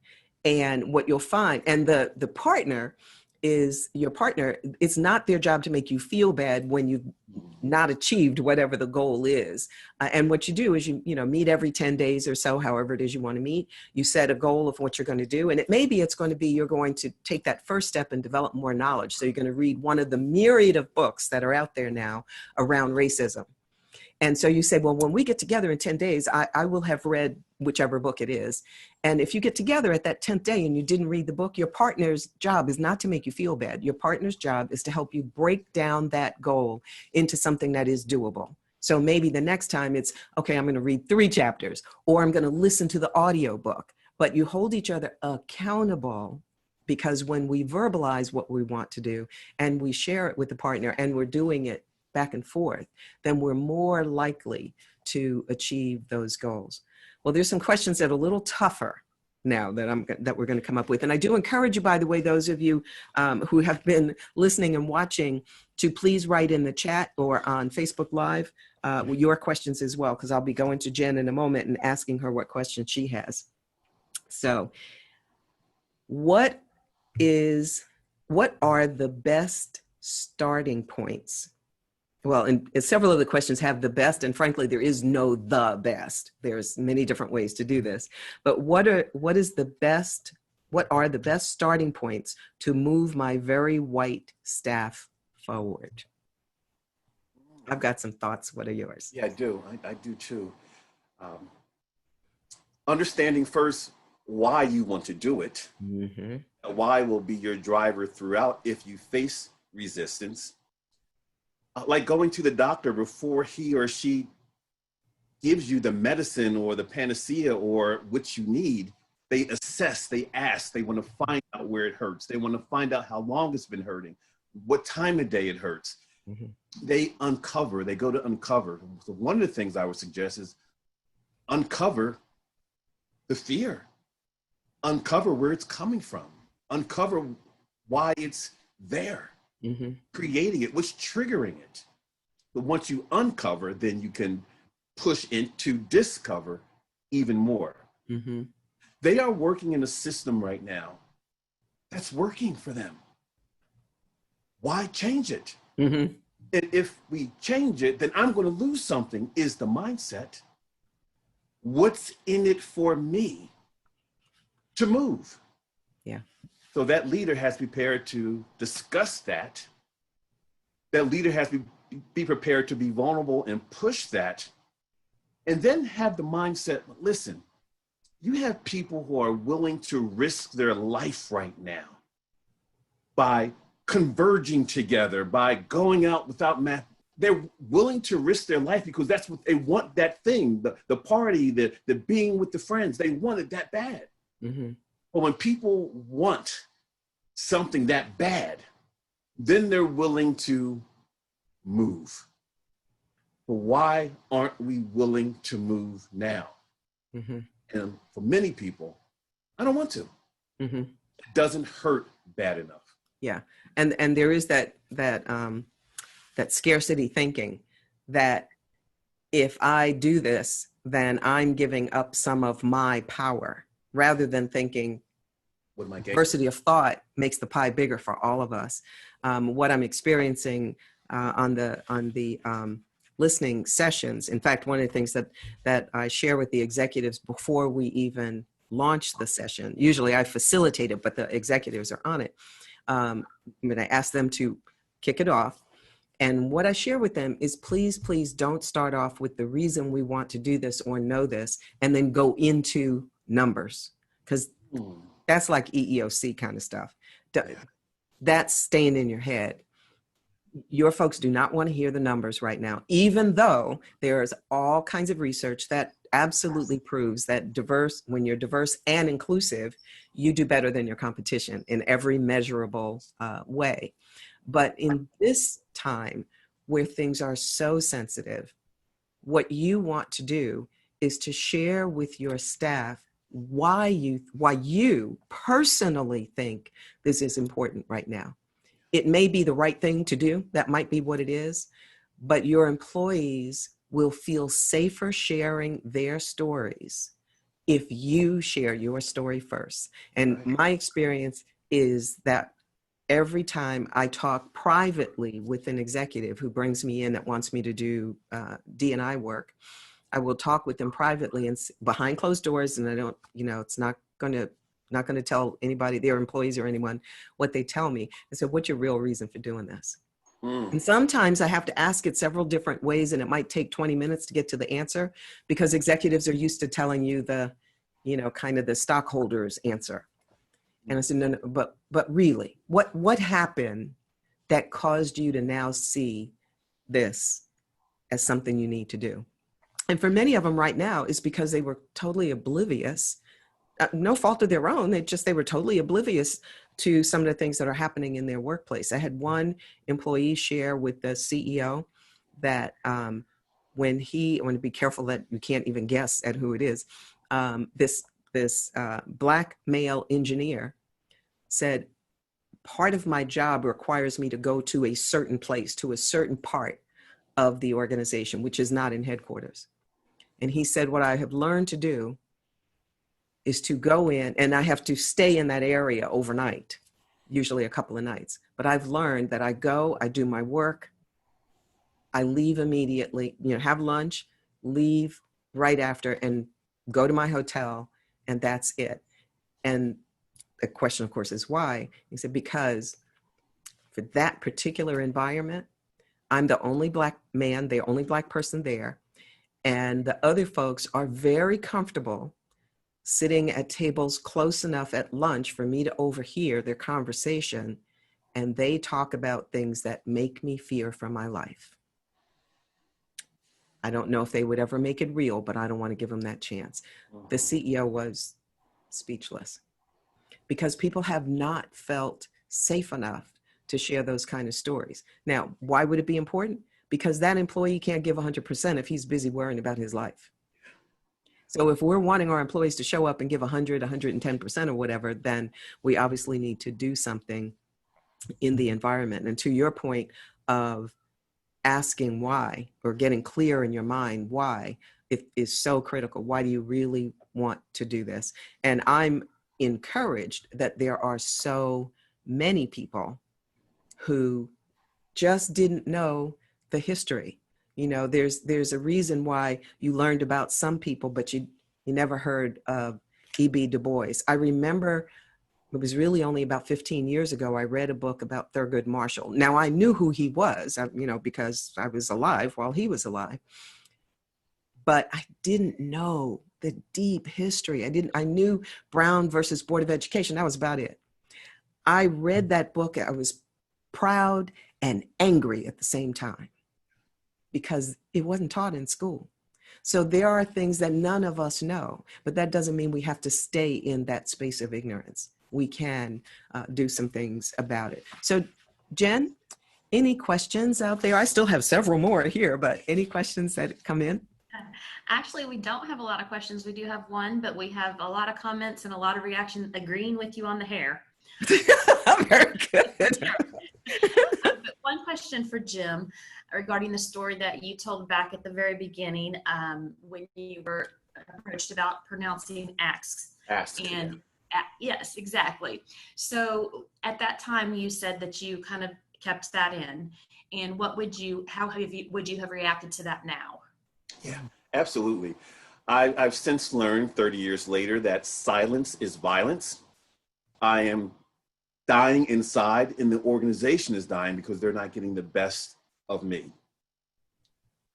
And what you'll find, and the partner is your partner, it's not their job to make you feel bad when you've not achieved whatever the goal is. And what you do is you meet every 10 days or so, however it is you want to meet. You set a goal of what you're going to do. And it's going to be, you're going to take that first step and develop more knowledge. So you're going to read one of the myriad of books that are out there now around racism. And so you say, well, when we get together in 10 days, I will have read whichever book it is. And if you get together at that 10th day and you didn't read the book, your partner's job is not to make you feel bad. Your partner's job is to help you break down that goal into something that is doable. So maybe the next time it's, okay, I'm going to read 3 chapters, or I'm going to listen to the audio book. But you hold each other accountable, because when we verbalize what we want to do and we share it with the partner and we're doing it back and forth, then we're more likely to achieve those goals. Well, there's some questions that are a little tougher now that we're going to come up with. And I do encourage you, by the way, those of you who have been listening and watching, to please write in the chat or on Facebook Live your questions as well, because I'll be going to Jen in a moment and asking her what questions she has. So what are the best starting points? Well, and several of the questions have the best, and frankly, there is no the best. There's many different ways to do this. But what are the best starting points to move my very white staff forward? I've got some thoughts. What are yours? Yeah, I do. I do too. Understanding first why you want to do it. Mm-hmm. Why will be your driver throughout if you face resistance. Like going to the doctor before he or she gives you the medicine or the panacea or what you need. They assess, they ask, they want to find out where it hurts. They want to find out how long it's been hurting, what time of day it hurts. Mm-hmm. They go to uncover. So one of the things I would suggest is uncover the fear, uncover where it's coming from, uncover why it's there. Mm-hmm. Creating it, what's triggering it. But once you uncover, then you can push into discover even more. Mm-hmm. They are working in a system right now that's working for them. Why change it? Mm-hmm. And if we change it, then I'm going to lose something, is the mindset. What's in it for me to move? Yeah. So that leader has prepared to discuss that. That leader has to be prepared to be vulnerable and push that. And then have the mindset, listen, you have people who are willing to risk their life right now by converging together, by going out without math. They're willing to risk their life because that's what they want, that thing, the party, the being with the friends. They want it that bad. Mm-hmm. But when people want something that bad, then they're willing to move. But why aren't we willing to move now? Mm-hmm. And for many people, I don't want to. Mm-hmm. It doesn't hurt bad enough. Yeah. And there is that scarcity thinking that if I do this, then I'm giving up some of my power, rather than thinking With my diversity of thought makes the pie bigger for all of us. What I'm experiencing on the listening sessions. In fact, one of the things that I share with the executives before we even launch the session, usually I facilitate it, but the executives are on it. When I ask them to kick it off, and what I share with them is, please, please don't start off with the reason we want to do this or know this, and then go into numbers, because that's like EEOC kind of stuff. That's staying in your head. Your folks do not want to hear the numbers right now, even though there's all kinds of research that absolutely proves that when you're diverse and inclusive, you do better than your competition in every measurable way. But in this time where things are so sensitive, what you want to do is to share with your staff why you personally think this is important right now. It may be the right thing to do. That might be what it is, but your employees will feel safer sharing their stories if you share your story first. And my experience is that every time I talk privately with an executive who brings me in that wants me to do D&I work, I will talk with them privately and behind closed doors, and I don't, it's not going to tell anybody, their employees or anyone, what they tell me. I said, what's your real reason for doing this? And sometimes I have to ask it several different ways, and it might take 20 minutes to get to the answer, because executives are used to telling you the, kind of the stockholders answer. And I said, no, but really, what happened that caused you to now see this as something you need to do? And for many of them right now is because they were totally oblivious, no fault of their own. They were totally oblivious to some of the things that are happening in their workplace. I had one employee share with the CEO that when I want to be careful that you can't even guess at who it is. This Black male engineer said, part of my job requires me to go to a certain place, to a certain part of the organization, which is not in headquarters. And he said, what I have learned to do is to go in, and I have to stay in that area overnight, usually a couple of nights. But I've learned that I go, I do my work, I leave immediately, have lunch, leave right after, and go to my hotel, and that's it. And the question, of course, is why? He said, because for that particular environment, I'm the only Black man, the only Black person there. And the other folks are very comfortable sitting at tables close enough at lunch for me to overhear their conversation. And they talk about things that make me fear for my life. I don't know if they would ever make it real, but I don't want to give them that chance. The CEO was speechless, because people have not felt safe enough to share those kind of stories. Now, why would it be important? Because that employee can't give 100% if he's busy worrying about his life. So if we're wanting our employees to show up and give 100, 110% or whatever, then we obviously need to do something in the environment. And to your point of asking why, or getting clear in your mind why, it is so critical. Why do you really want to do this? And I'm encouraged that there are so many people who just didn't know the history. There's a reason why you learned about some people, but you never heard of E.B. Du Bois. I remember it was really only about 15 years ago, I read a book about Thurgood Marshall. Now, I knew who he was, because I was alive while he was alive. But I didn't know the deep history. I knew Brown versus Board of Education. That was about it. I read that book. I was proud and angry at the same time, because it wasn't taught in school. So there are things that none of us know, but that doesn't mean we have to stay in that space of ignorance. We can do some things about it. So Jen, any questions out there? I still have several more here, but any questions that come in? Actually, we don't have a lot of questions. We do have one, but we have a lot of comments and a lot of reactions agreeing with you on the hair. Very good. But one question for Jim regarding the story that you told back at the very beginning, when you were approached about pronouncing Ask. And yes, exactly. So at that time, you said that you kind of kept that in. And what would you, would you have reacted to that now? Yeah, absolutely. I've since learned 30 years later that silence is violence. I am dying inside, and the organization is dying because they're not getting the best of me.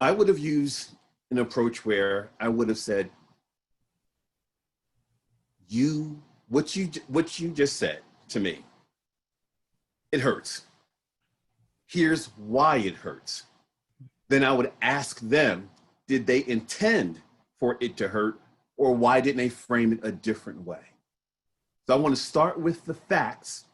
I would have used an approach where I would have said, what you just said to me, it hurts. Here's why it hurts. Then I would ask them, did they intend for it to hurt, or why didn't they frame it a different way? So I want to start with the facts,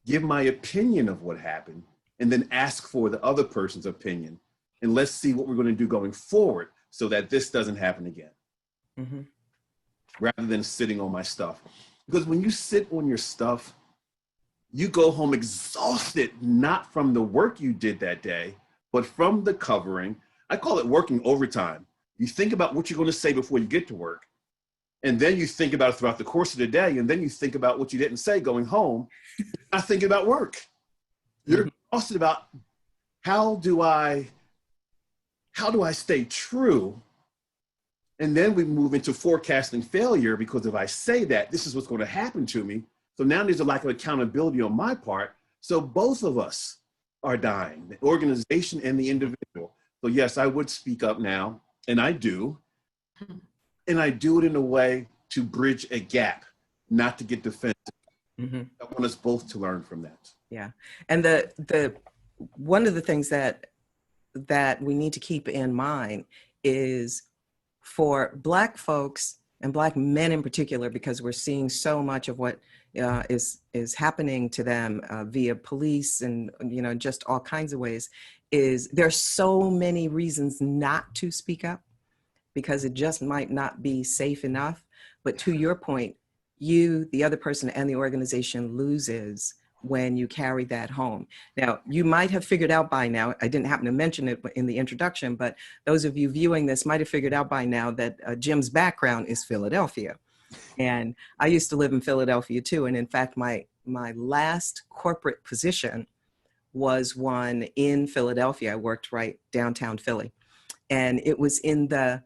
give my opinion of what happened, and then ask for the other person's opinion. And let's see what we're going to do going forward so that this doesn't happen again. Mm-hmm. Rather than sitting on my stuff. Because when you sit on your stuff, you go home exhausted, not from the work you did that day, but from the covering. I call it working overtime. You think about what you're going to say before you get to work. And then you think about it throughout the course of the day. And then you think about what you didn't say going home. You're not thinking about work. You're exhausted about how do I stay true? And then we move into forecasting failure, because if I say that, this is what's going to happen to me. So now there's a lack of accountability on my part. So both of us are dying, the organization and the individual. So yes, I would speak up now, and I do. And I do it in a way to bridge a gap, not to get defensive. Mm-hmm. I want us both to learn from that. Yeah. And the one of the things that we need to keep in mind is for Black folks and Black men in particular, because we're seeing so much of what is happening to them via police and, just all kinds of ways, is there's so many reasons not to speak up because it just might not be safe enough. But to your point, you, the other person, and the organization loses when you carry that home. Now, you might have figured out by now, I didn't happen to mention it in the introduction, but those of you viewing this might have figured out by now that Jim's background is Philadelphia. And I used to live in Philadelphia too. And in fact, my last corporate position was one in Philadelphia. I worked right downtown Philly. And it was in the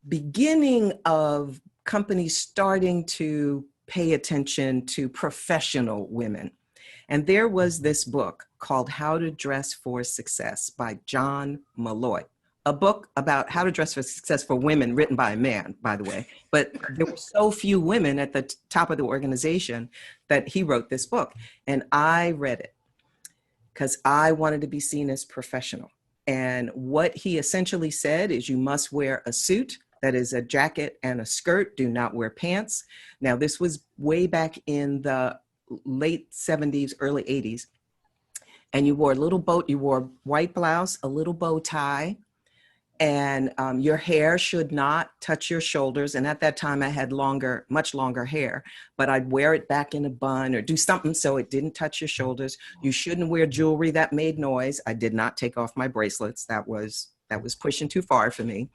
beginning of companies starting to pay attention to professional women. And there was this book called How to Dress for Success by John Malloy, a book about how to dress for success for women, written by a man, by the way. But there were so few women at the top of the organization that he wrote this book. And I read it because I wanted to be seen as professional. And what he essentially said is you must wear a suit, that is a jacket and a skirt, do not wear pants. Now, this was way back in the late 70s, early 80s. And you wore you wore white blouse, a little bow tie, and your hair should not touch your shoulders. And at that time I had much longer hair, but I'd wear it back in a bun or do something so it didn't touch your shoulders. You shouldn't wear jewelry that made noise. I did not take off my bracelets. That was pushing too far for me.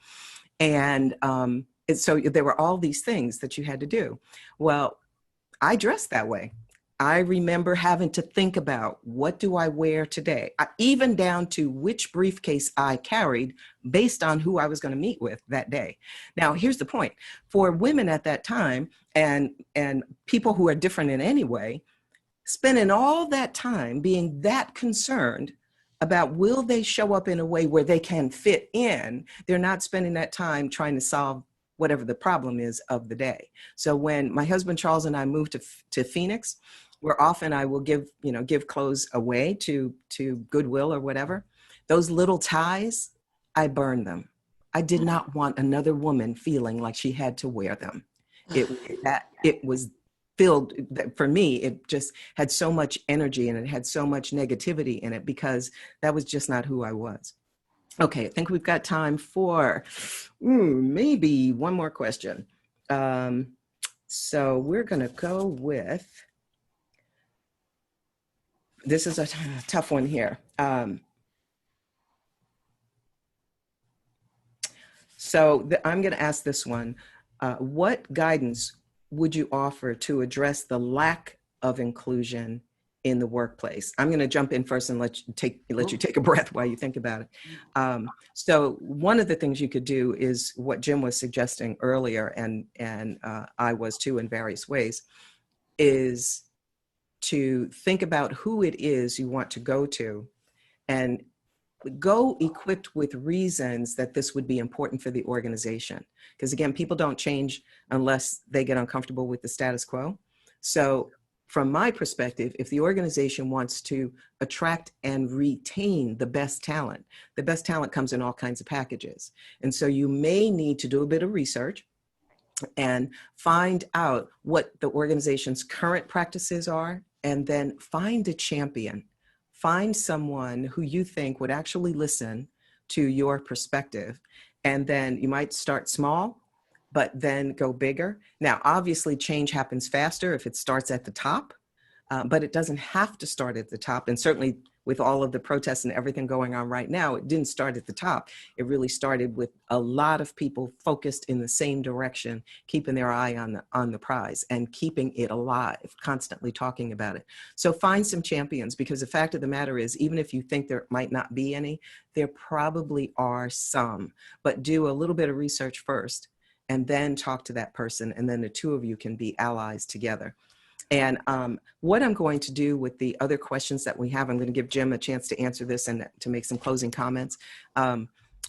And so there were all these things that you had to do. Well, I dressed that way. I remember having to think about, what do I wear today? Even down to which briefcase I carried based on who I was going to meet with that day. Now, here's the point. For women at that time, and people who are different in any way, spending all that time being that concerned about will they show up in a way where they can fit in, they're not spending that time trying to solve whatever the problem is of the day. So when my husband Charles and I moved to Phoenix, where often I will give clothes away to Goodwill or whatever, those little ties, I burned them. I did not want another woman feeling like she had to wear them. It was filled, for me, it just had so much energy and it had so much negativity in it because that was just not who I was. Okay, I think we've got time for maybe one more question. So we're going to go with, this is a tough one here. I'm going to ask this one. What guidance would you offer to address the lack of inclusion in the workplace? I'm going to jump in first and let you take a breath while you think about it. So one of the things you could do is what Jim was suggesting earlier, and I was too in various ways, is to think about who it is you want to go to and go equipped with reasons that this would be important for the organization. Because again, people don't change unless they get uncomfortable with the status quo. So from my perspective, if the organization wants to attract and retain the best talent comes in all kinds of packages. And so you may need to do a bit of research and find out what the organization's current practices are, and then find a champion. Find someone who you think would actually listen to your perspective. And then you might start small, but then go bigger. Now, obviously, change happens faster if it starts at the top, but it doesn't have to start at the top. And certainly with all of the protests and everything going on right now, it didn't start at the top. It really started with a lot of people focused in the same direction, keeping their eye on the prize and keeping it alive, constantly talking about it. So find some champions, because the fact of the matter is, even if you think there might not be any, there probably are some. But do a little bit of research first and then talk to that person, and then the two of you can be allies together. And what I'm going to do with the other questions that we have, I'm going to give Jim a chance to answer this and to make some closing comments,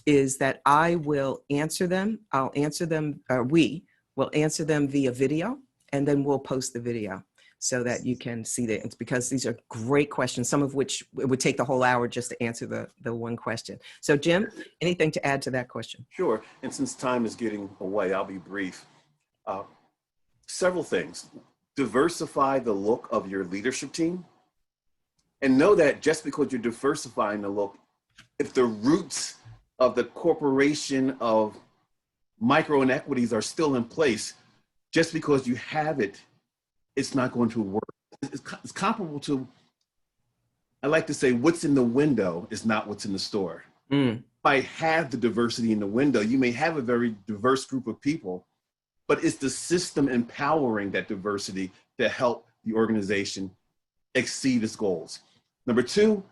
is that I will answer them. We will answer them via video, and then we'll post the video so that you can see that. It's because these are great questions, some of which it would take the whole hour just to answer the one question. So Jim, anything to add to that question? Sure. And since time is getting away, I'll be brief. Several things. Diversify the look of your leadership team, and know that just because you're diversifying the look, if the roots of the corporation of micro inequities are still in place, just because you have it, it's not going to work. It's comparable to, I like to say, what's in the window is not what's in the store. If I have the diversity in the window, you may have a very diverse group of people, but it's the system empowering that diversity to help the organization exceed its goals. Number two,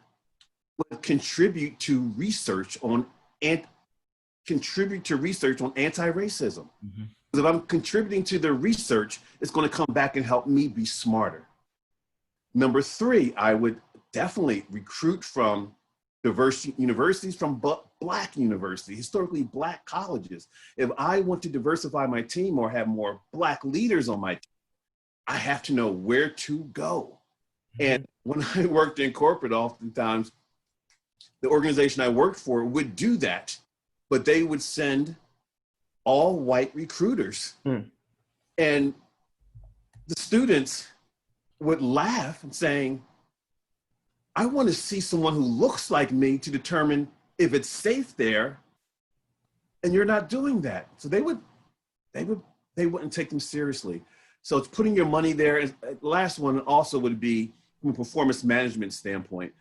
contribute to research on anti-racism. Because if I'm contributing to the research, it's going to come back and help me be smarter. Number three, I would definitely recruit from diverse universities, from Black universities, historically Black colleges. If I want to diversify my team or have more Black leaders on my team, I have to know where to go. And when I worked in corporate, oftentimes the organization I worked for would do that, but they would send all white recruiters. And the students would laugh and saying, I want to see someone who looks like me to determine if it's safe there, and you're not doing that. So they wouldn't take them seriously. So it's putting your money there. And last one also would be, from a performance management standpoint,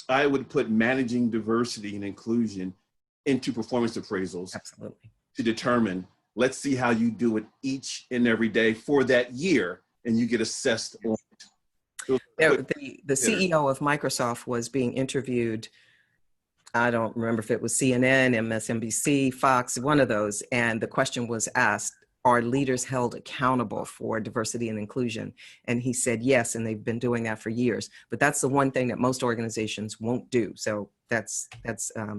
I would put managing diversity and inclusion into performance appraisals. Absolutely. To determine, let's see how you do it each and every day for that year, and you get assessed on it. The CEO of Microsoft was being interviewed. I don't remember if it was CNN, MSNBC, Fox, one of those. And the question was asked, are leaders held accountable for diversity and inclusion? And he said, yes, and they've been doing that for years. But that's the one thing that most organizations won't do. So that's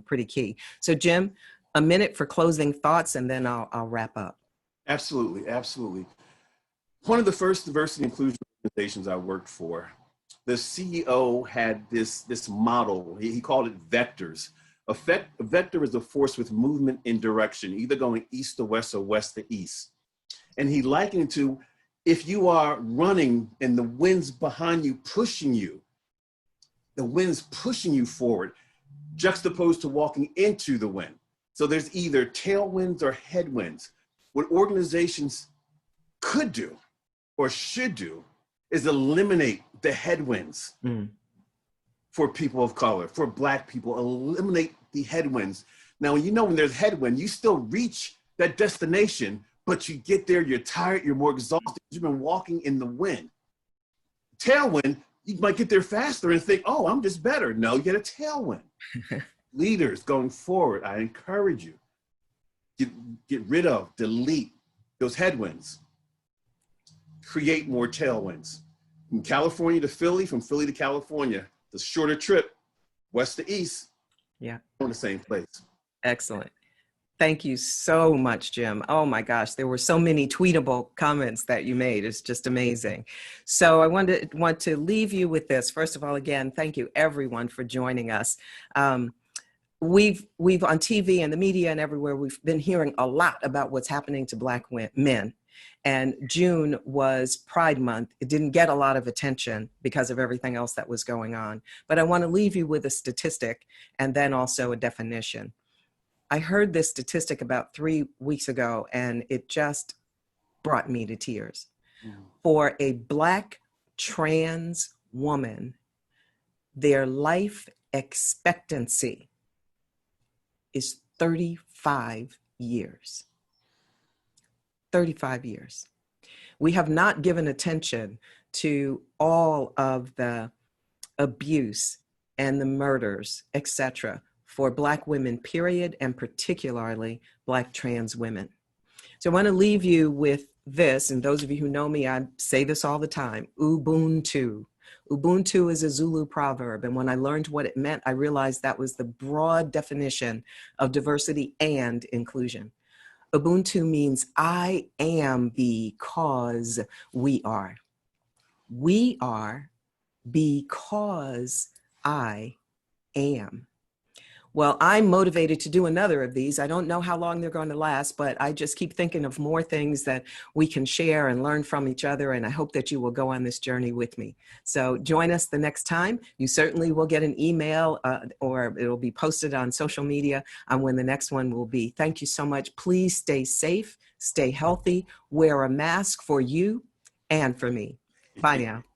pretty key. So Jim, a minute for closing thoughts, and then I'll wrap up. Absolutely, absolutely. One of the first diversity and inclusion organizations I worked for, the CEO had this model. He called it vectors. A vector is a force with movement in direction, either going east to west or west to east. And he likened it to, if you are running and the wind's behind you, pushing you, the wind's pushing you forward, juxtaposed to walking into the wind. So there's either tailwinds or headwinds. What organizations could do or should do is eliminate the headwinds for people of color, for Black people, eliminate the headwinds. Now, when there's headwind, you still reach that destination, but you get there, you're tired, you're more exhausted, you've been walking in the wind. Tailwind, you might get there faster and think, oh, I'm just better. No, you get a tailwind. Leaders going forward, I encourage you, get rid of, delete those headwinds. Create more tailwinds. From California to Philly, from Philly to California, the shorter trip, west to east, yeah, on the same place. Excellent. Thank you so much, Jim. Oh my gosh, there were so many tweetable comments that you made. It's just amazing. So I want to leave you with this. First of all, again, thank you everyone for joining us. We've on TV and the media and everywhere, we've been hearing a lot about what's happening to Black men. And June was Pride Month. It didn't get a lot of attention because of everything else that was going on. But I want to leave you with a statistic and then also a definition. I heard this statistic about 3 weeks ago, and it just brought me to tears. For a Black trans woman, their life expectancy is 35 years. 35 years. We have not given attention to all of the abuse and the murders, etc., for Black women, period, and particularly Black trans women. So I want to leave you with this, and those of you who know me, I say this all the time, Ubuntu. Ubuntu is a Zulu proverb, and when I learned what it meant, I realized that was the broad definition of diversity and inclusion. Ubuntu means I am because we are. We are because I am. Well, I'm motivated to do another of these. I don't know how long they're going to last, but I just keep thinking of more things that we can share and learn from each other. And I hope that you will go on this journey with me. So join us the next time. You certainly will get an email or it'll be posted on social media on when the next one will be. Thank you so much. Please stay safe, stay healthy, wear a mask for you and for me. Bye now.